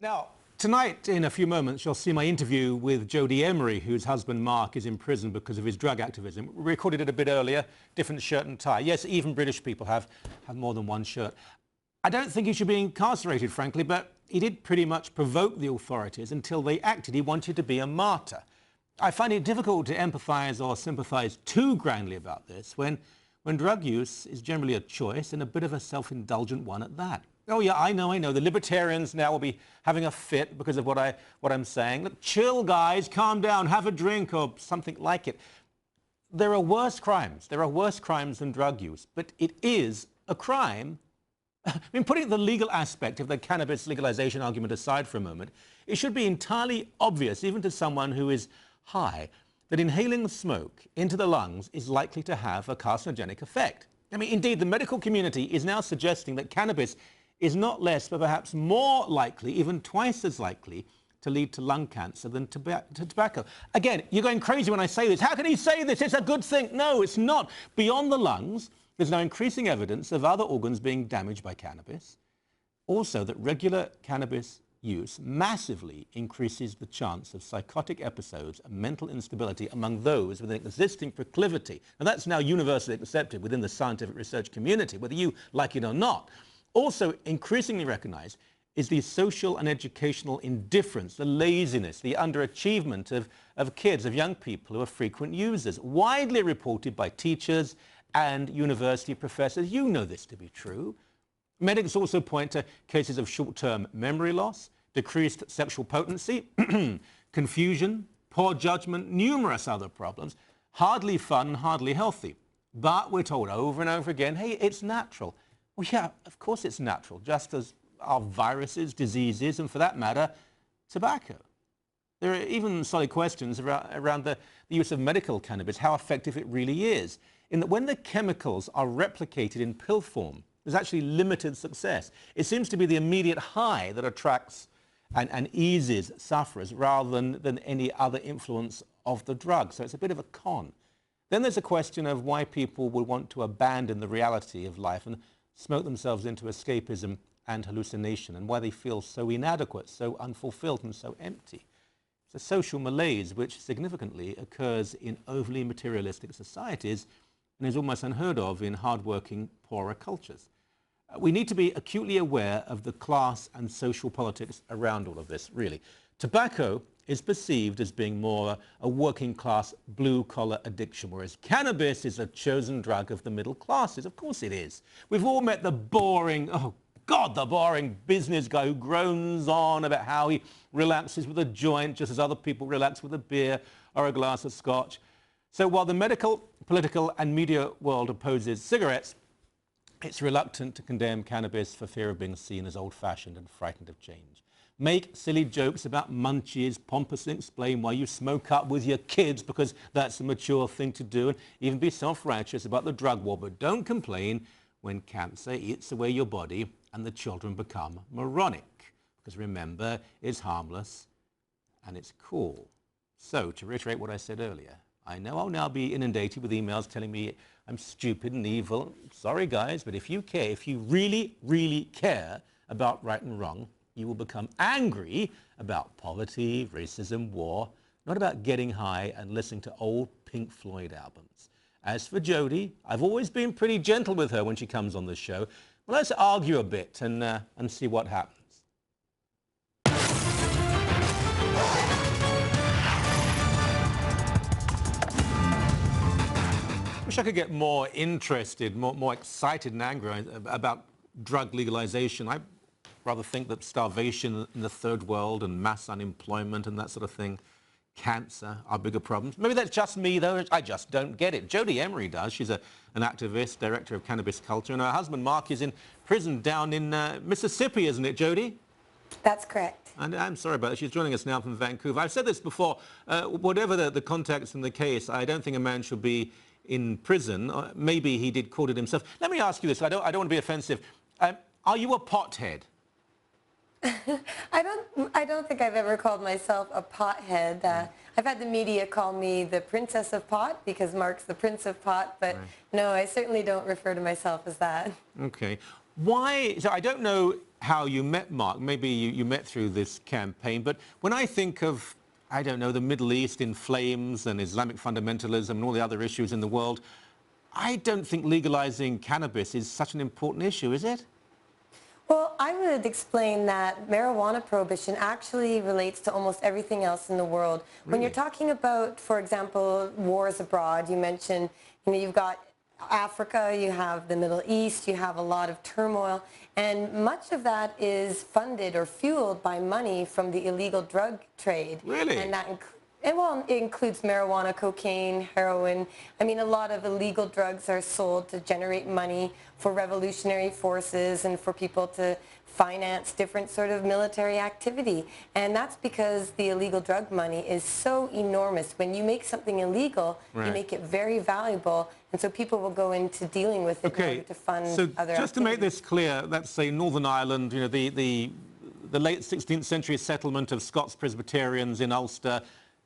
Now, tonight, in a few moments, you'll see my interview with Jodie Emery, whose husband Mark is in prison because of his drug activism. We recorded it a bit earlier, different shirt and tie. Yes, even British people have more than one shirt. I don't think he should be incarcerated, frankly, but he did pretty much provoke the authorities until they acted. He wanted to be a martyr. I find it difficult to empathise or sympathise too grandly about this when drug use is generally a choice and a bit of a self-indulgent one at that. Oh yeah, I know. The libertarians now will be having a fit because of what I'm saying. Look, chill, guys, calm down, have a drink or something like it. There are worse crimes. There are worse crimes than drug use, but it is a crime. I mean, putting the legal aspect of the cannabis legalization argument aside for a moment, it should be entirely obvious, even to someone who is high, that inhaling smoke into the lungs is likely to have a carcinogenic effect. I mean, indeed, the medical community is now suggesting that cannabis is not less, but perhaps more likely, even twice as likely, to lead to lung cancer than tobacco. Again, you're going crazy when I say this. How can he say this? It's a good thing. No, it's not. Beyond the lungs, there's now increasing evidence of other organs being damaged by cannabis. Also, that regular cannabis use massively increases the chance of psychotic episodes and mental instability among those with an existing proclivity. And that's now universally accepted within the scientific research community, whether you like it or not. Also increasingly recognized is the social and educational indifference, the laziness, the underachievement of kids, of young people who are frequent users, widely reported by teachers and university professors. You know this to be true. Medics also point to cases of short-term memory loss, decreased sexual potency, confusion, poor judgment, numerous other problems. Hardly fun, hardly healthy. But we're told over and over again, hey, it's natural. Well, yeah, of course it's natural, just as are viruses, diseases, and for that matter, tobacco. There are even solid questions around the use of medical cannabis, how effective it really is, in that when the chemicals are replicated in pill form, there's actually limited success. It seems to be the immediate high that attracts and eases sufferers rather than any other influence of the drug. So it's a bit of a con. Then there's a question of why people would want to abandon the reality of life and smoke themselves into escapism and hallucination, and why they feel so inadequate, so unfulfilled, and so empty. It's a social malaise which significantly occurs in overly materialistic societies and is almost unheard of in hard-working, poorer cultures. We need to be acutely aware of the class and social politics around all of this, really. Tobacco is perceived as being more a working-class, blue-collar addiction, whereas cannabis is a chosen drug of the middle classes. Of course it is. We've all met the boring, oh God, the boring business guy who groans on about how he relaxes with a joint just as other people relax with a beer or a glass of scotch. So while the medical, political, and media world opposes cigarettes, it's reluctant to condemn cannabis for fear of being seen as old-fashioned and frightened of change. Make silly jokes about munchies, pompously explain why you smoke up with your kids because that's a mature thing to do, and even be self-righteous about the drug war. But don't complain when cancer eats away your body and the children become moronic. Because remember, it's harmless and it's cool. So, to reiterate what I said earlier, I know I'll now be inundated with emails telling me I'm stupid and evil. Sorry, guys, but if you care, if you really, really care about right and wrong, you will become angry about poverty, racism, war, not about getting high and listening to old Pink Floyd albums. As for Jodie, I've always been pretty gentle with her when she comes on the show. Well, let's argue a bit and see what happens. Wish I could get more interested, more excited and angry about drug legalization. I rather think that starvation in the third world and mass unemployment and that sort of thing, cancer, are bigger problems. Maybe that's just me, though. I just don't get it. Jodie Emery does. She's an activist, director of cannabis culture, and her husband, Mark, is in prison down in Mississippi, isn't it, Jodie? That's correct. And I'm sorry about that. She's joining us now from Vancouver. I've said this before. Whatever the context in the case, I don't think a man should be in prison. Maybe he did court it himself. Let me ask you this. I don't want to be offensive. Are you a pothead? I don't think I've ever called myself a pothead. I've had the media call me the Princess of Pot because Mark's the Prince of Pot, but no, I certainly don't refer to myself as that. Okay. Why? So I don't know how you met Mark. Maybe you met through this campaign. But when I think of, I don't know, the Middle East in flames and Islamic fundamentalism and all the other issues in the world, I don't think legalizing cannabis is such an important issue, is it? Well, I would explain that marijuana prohibition actually relates to almost everything else in the world. Really? When you're talking about, for example, wars abroad, you mentioned, you've got Africa, you have the Middle East, you have a lot of turmoil, and much of that is funded or fueled by money from the illegal drug trade. Really? And that it includes marijuana, cocaine, heroin. I mean, a lot of illegal drugs are sold to generate money for revolutionary forces and for people to finance different sort of military activity. And that's because the illegal drug money is so enormous. When you make something illegal, right, you make it very valuable, and so people will go into dealing with it in order to fund other activities. Just to make this clear, let's say Northern Ireland, you know, the late 16th century settlement of Scots Presbyterians in Ulster.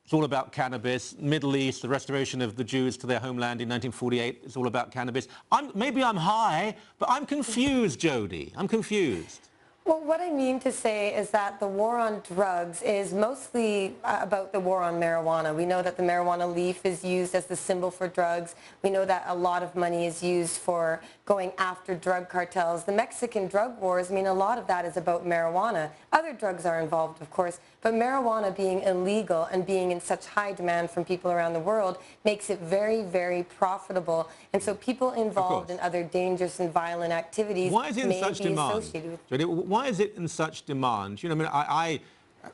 It's all about cannabis. Middle East, the restoration of the Jews to their homeland in 1948, it's all about cannabis. Maybe I'm high, but I'm confused, Jodie. I'm confused. Well, what I mean to say is that the war on drugs is mostly about the war on marijuana. We know that the marijuana leaf is used as the symbol for drugs. We know that a lot of money is used for going after drug cartels. The Mexican drug wars, I mean, a lot of that is about marijuana. Other drugs are involved, of course, but marijuana being illegal and being in such high demand from people around the world makes it very, very profitable. And so people involved in other dangerous and violent activities may be associated with... Jodie, why is it in such demand? You know, I mean,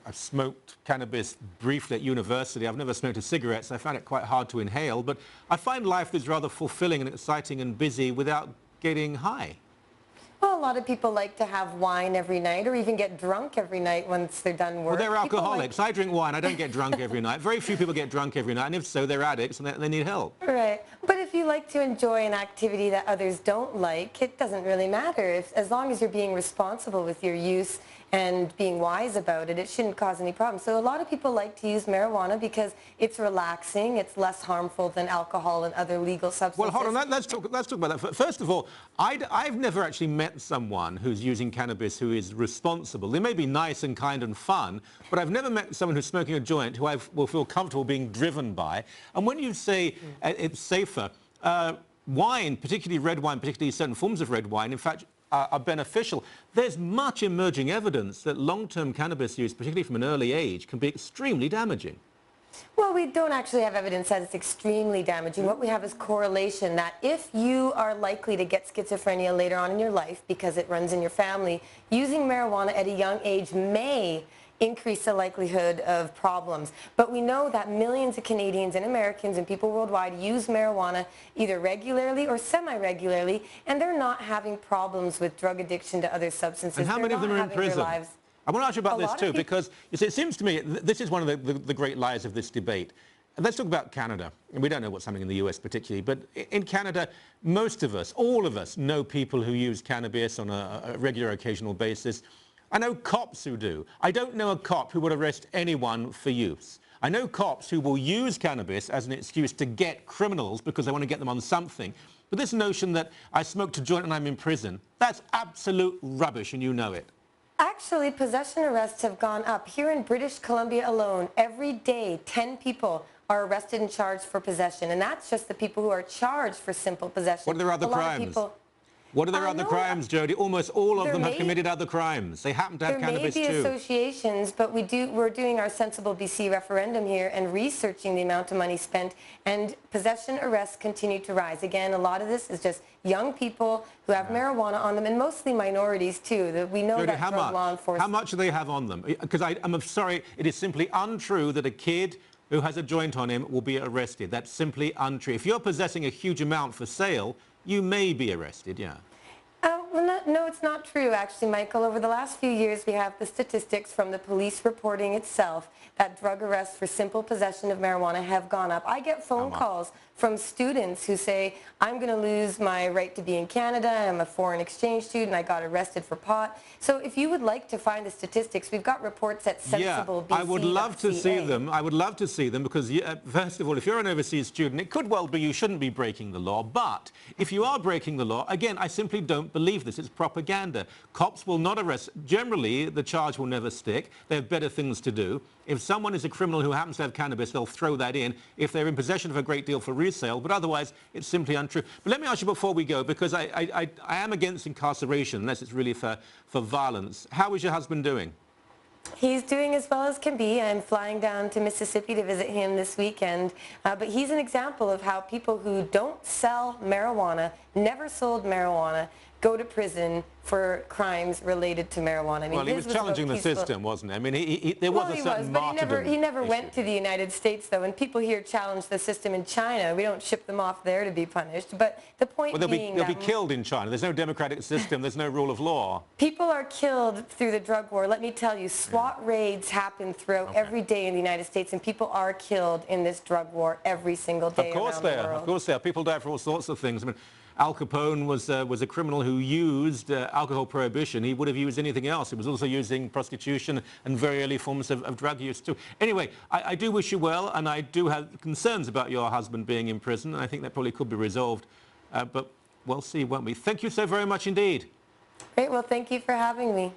I smoked cannabis briefly at university. I've never smoked a cigarette, so I found it quite hard to inhale. But I find life is rather fulfilling and exciting and busy without getting high. Well, a lot of people like to have wine every night or even get drunk every night once they're done work. Well, they're alcoholics. I drink wine. I don't get drunk every night. Very few people get drunk every night, and if so, they're addicts and they need help. Right. But if you like to enjoy an activity that others don't like, it doesn't really matter. As long as you're being responsible with your use and being wise about it, it shouldn't cause any problems. So a lot of people like to use marijuana because it's relaxing, it's less harmful than alcohol and other legal substances. Well, hold on, let's talk about that. First of all, I've never actually met someone who's using cannabis who is responsible. They may be nice and kind and fun, but I've never met someone who's smoking a joint who I will feel comfortable being driven by. And when you say it's safer, wine, particularly red wine, particularly certain forms of red wine, in fact, are beneficial. There's much emerging evidence that long-term cannabis use, particularly from an early age, can be extremely damaging. Well, we don't actually have evidence that it's extremely damaging. What we have is correlation that if you are likely to get schizophrenia later on in your life because it runs in your family, using marijuana at a young age may increase the likelihood of problems. But we know that millions of Canadians and Americans and people worldwide use marijuana either regularly or semi-regularly, and they're not having problems with drug addiction to other substances. And how many of them are in prison? I want to ask you about this too, because you see, it seems to me this is one of the great lies of this debate. And let's talk about Canada. And we don't know what's happening in the US particularly, but in Canada, most of us, all of us, know people who use cannabis on a regular, occasional basis. I know cops who do. I don't know a cop who would arrest anyone for use. I know cops who will use cannabis as an excuse to get criminals because they want to get them on something. But this notion that I smoked a joint and I'm in prison, that's absolute rubbish, and you know it. Actually, possession arrests have gone up. Here in British Columbia alone, every day, 10 people are arrested and charged for possession. And that's just the people who are charged for simple possession. What are their other crimes? What are their other crimes, Jodie? Almost all of them have committed other crimes. They happen to have cannabis too. There may be associations, but we're doing our Sensible BC referendum here and researching the amount of money spent, and possession arrests continue to rise. Again, a lot of this is just young people who have marijuana on them, and mostly minorities too. We know that drug law enforcement... How much do they have on them? Because I'm sorry, it is simply untrue that a kid who has a joint on him will be arrested. That's simply untrue. If you're possessing a huge amount for sale, you may be arrested, yeah. Well, no, it's not true, actually, Michael. Over the last few years, we have the statistics from the police reporting itself that drug arrests for simple possession of marijuana have gone up. I get phone calls from students who say, I'm going to lose my right to be in Canada, I'm a foreign exchange student, I got arrested for pot. So if you would like to find the statistics, we've got reports at Sensible BC. I would love to see them. I would love to see them because, first of all, if you're an overseas student, it could well be you shouldn't be breaking the law. But if you are breaking the law, again, I simply don't believe believe this. It's propaganda. Cops will not arrest. Generally, the charge will never stick. They have better things to do. If someone is a criminal who happens to have cannabis, they'll throw that in if they're in possession of a great deal for resale, but otherwise it's simply untrue. But let me ask you before we go, because I am against incarceration unless it's really for violence. How is your husband doing? He's doing as well as can be. I'm flying down to Mississippi to visit him this weekend. But he's an example of how people who don't sell marijuana, never sold marijuana, go to prison for crimes related to marijuana. I mean, well, he was challenging the system, wasn't he? I mean, there was a certain martyrdom. But he never went to the United States, though. And people here challenge the system in China. We don't ship them off there to be punished. But the point being they'll be killed in China. There's no democratic system. There's no rule of law. People are killed through the drug war. Let me tell you, SWAT raids happen throughout every day in the United States, and people are killed in this drug war every single day around the world. Of course they are. People die for all sorts of things. I mean, Al Capone was a criminal who used alcohol prohibition. He would have used anything else. He was also using prostitution and very early forms of drug use too. Anyway, I do wish you well, and I do have concerns about your husband being in prison, and I think that probably could be resolved. But we'll see, won't we? Thank you so very much indeed. Great. Well, thank you for having me.